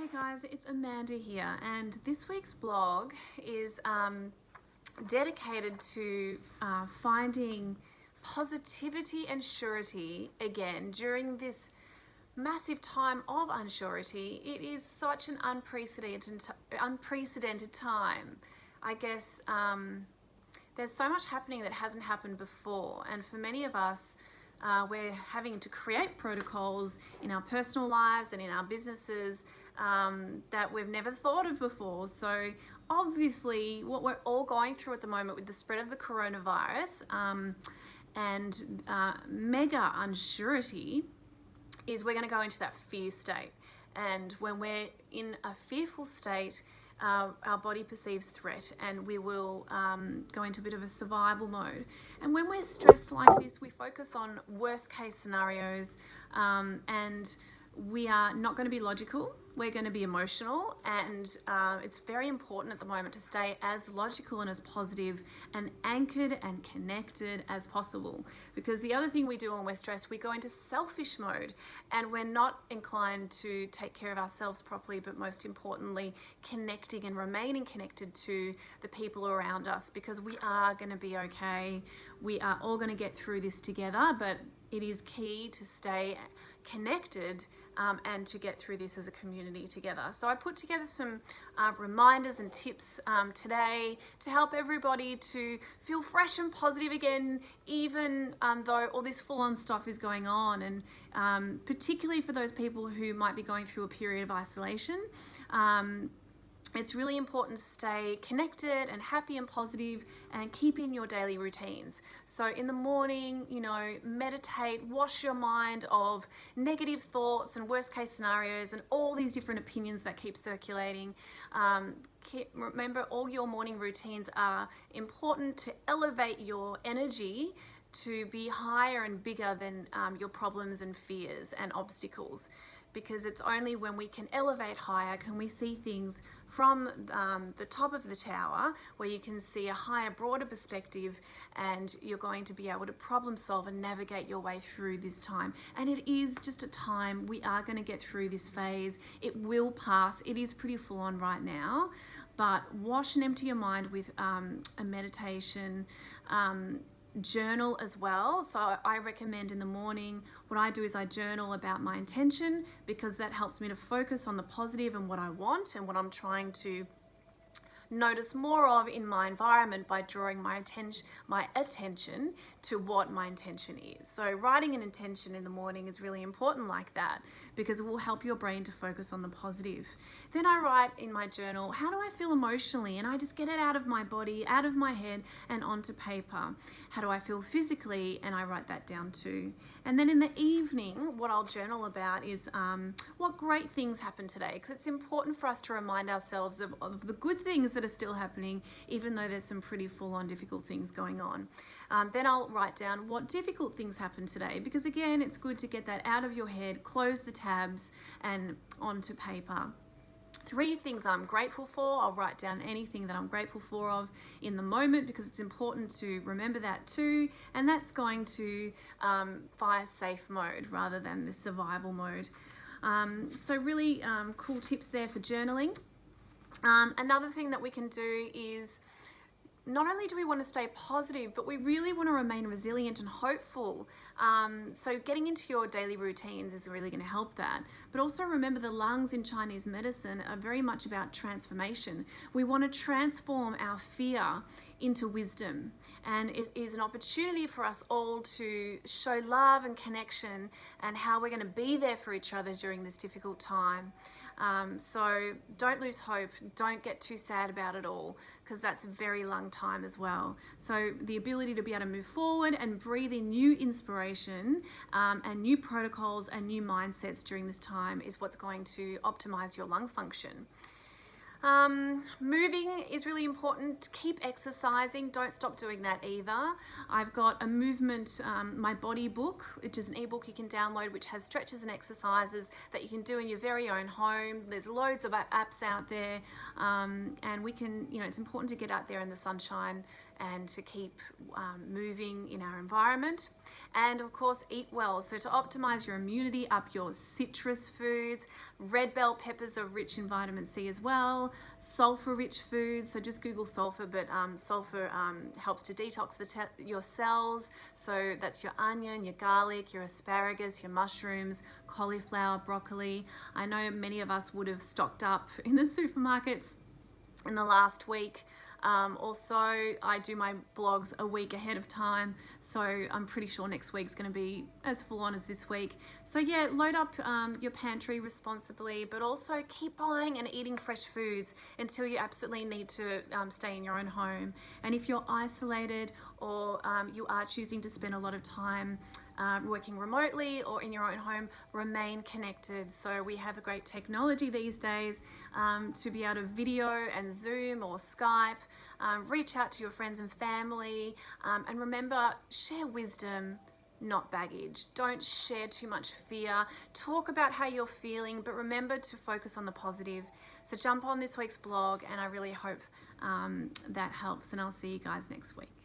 Hey guys, it's Amanda here, and this week's blog is dedicated to finding positivity and surety again during this massive time of unsurety. It is such an unprecedented time. I guess there's so much happening that hasn't happened before, and for many of us, we're having to create protocols in our personal lives and in our businesses that we've never thought of before. So obviously what we're all going through at the moment with the spread of the coronavirus and mega unsurety is we're going to go into that fear state. And when we're in a fearful state, our body perceives threat, and we will go into a bit of a survival mode. And when we're stressed like this, we focus on worst case scenarios, and we are not going to be logical. We're going to be emotional, and it's very important at the moment to stay as logical and as positive and anchored and connected as possible. Because the other thing we do when we're stressed, we go into selfish mode, and we're not inclined to take care of ourselves properly, but most importantly, connecting and remaining connected to the people around us, because we are going to be okay. We are all going to get through this together, but it is key to stay connected and to get through this as a community together. So I put together some reminders and tips today to help everybody to feel fresh and positive again, even though all this full-on stuff is going on, and particularly for those people who might be going through a period of isolation. It's really important to stay connected and happy and positive and keep in your daily routines. So in the morning, meditate, wash your mind of negative thoughts and worst case scenarios and all these different opinions that keep circulating. Remember, all your morning routines are important to elevate your energy to be higher and bigger than your problems and fears and obstacles. Because it's only when we can elevate higher can we see things from the top of the tower, where you can see a higher, broader perspective, and you're going to be able to problem solve and navigate your way through this time. And it is just a time. We are going to get through this phase. It will pass. It is pretty full on right now, but wash and empty your mind with a meditation, journal as well. So I recommend in the morning, what I do is I journal about my intention, because that helps me to focus on the positive and what I want and what I'm trying to notice more of in my environment by drawing my attention to what my intention is. So writing an intention in the morning is really important like that, because it will help your brain to focus on the positive. Then I write in my journal, how do I feel emotionally? And I just get it out of my body, out of my head and onto paper. How do I feel physically? And I write that down too. And then in the evening, what I'll journal about is what great things happened today, because it's important for us to remind ourselves of the good things that are still happening, even though there's some pretty full-on difficult things going on. Then I'll write down what difficult things happened today, because again, it's good to get that out of your head, close the tabs and onto paper. 3 things I'm grateful for. I'll write down anything that I'm grateful for in the moment, because it's important to remember that too. And that's going to fire safe mode rather than the survival mode. So really cool tips there for journaling. Another thing that we can do is, not only do we want to stay positive, but we really want to remain resilient and hopeful. So getting into your daily routines is really going to help that. But also remember, the lungs in Chinese medicine are very much about transformation. We want to transform our fear into wisdom. And it is an opportunity for us all to show love and connection, and how we're going to be there for each other during this difficult time. So don't lose hope. Don't get too sad about it all, because that's a very long time as well. So the ability to be able to move forward and breathe in new inspiration and new protocols and new mindsets during this time is what's going to optimize your lung function. Moving is really important. Keep exercising. Don't stop doing that either. I've got a movement, my body book, which is an ebook you can download, which has stretches and exercises that you can do in your very own home. There's loads of apps out there, and we can, it's important to get out there in the sunshine and to keep moving in our environment. And of course, eat well. So to optimize your immunity, up your citrus foods. Red bell peppers are rich in vitamin C as well. Sulfur-rich foods, so just Google sulfur, but sulfur helps to detox your cells. So that's your onion, your garlic, your asparagus, your mushrooms, cauliflower, broccoli. I know many of us would have stocked up in the supermarkets in the last week. Also, I do my blogs a week ahead of time, so I'm pretty sure next week's going to be as full on as this week. So yeah, load up your pantry responsibly, but also keep buying and eating fresh foods until you absolutely need to stay in your own home. And if you're isolated or you are choosing to spend a lot of time working remotely or in your own home, remain connected. So we have a great technology these days to be able to video and Zoom or Skype, reach out to your friends and family, and remember, share wisdom, not baggage. Don't share too much fear. Talk about how you're feeling, but remember to focus on the positive. So jump on this week's blog, and I really hope that helps, and I'll see you guys next week.